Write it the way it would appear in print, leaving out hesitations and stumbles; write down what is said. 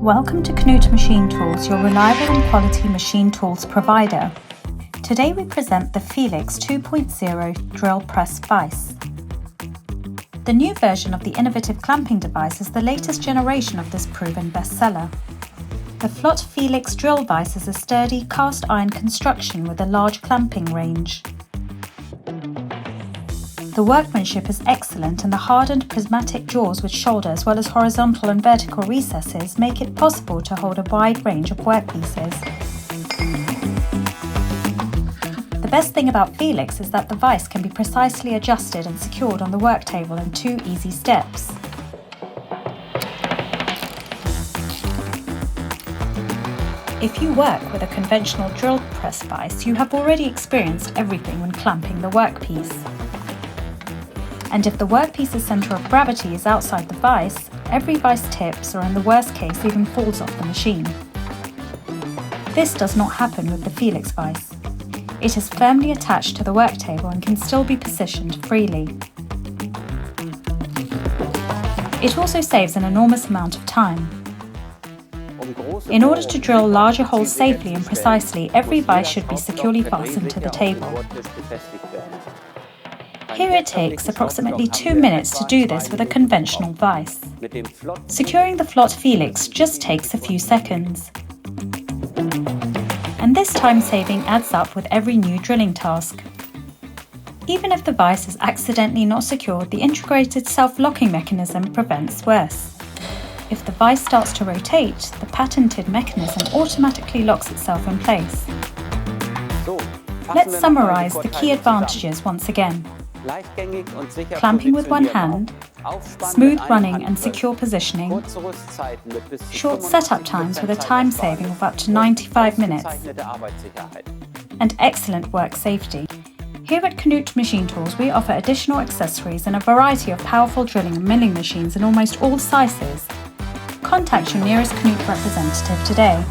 Welcome to Knut Machine Tools, your reliable and quality machine tools provider. Today we present the Felix 2.0 drill press vise. The new version of the innovative clamping device is the latest generation of this proven bestseller. The Flot Felix drill vise is a sturdy cast iron construction with a large clamping range. The workmanship is excellent, and the hardened prismatic jaws with shoulder as well as horizontal and vertical recesses make it possible to hold a wide range of workpieces. The best thing about Felix is that the vise can be precisely adjusted and secured on the work table in 2 easy steps. If you work with a conventional drill press vise, you have already experienced everything when clamping the workpiece. And if the workpiece's centre of gravity is outside the vise, every vise tips or in the worst case even falls off the machine. This does not happen with the Felix vise. It is firmly attached to the work table and can still be positioned freely. It also saves an enormous amount of time. In order to drill larger holes safely and precisely, every vise should be securely fastened to the table. Here it takes approximately 2 minutes to do this with a conventional vise. Securing the Flot Felix just takes a few seconds. And this time saving adds up with every new drilling task. Even if the vise is accidentally not secured, the integrated self-locking mechanism prevents worse. If the vise starts to rotate, the patented mechanism automatically locks itself in place. Let's summarize the key advantages once again. Clamping with one hand, smooth running and secure positioning, short setup times with a time saving of up to 95 minutes, and excellent work safety. Here at Knut Machine Tools we offer additional accessories and a variety of powerful drilling and milling machines in almost all sizes. Contact your nearest Knut representative today.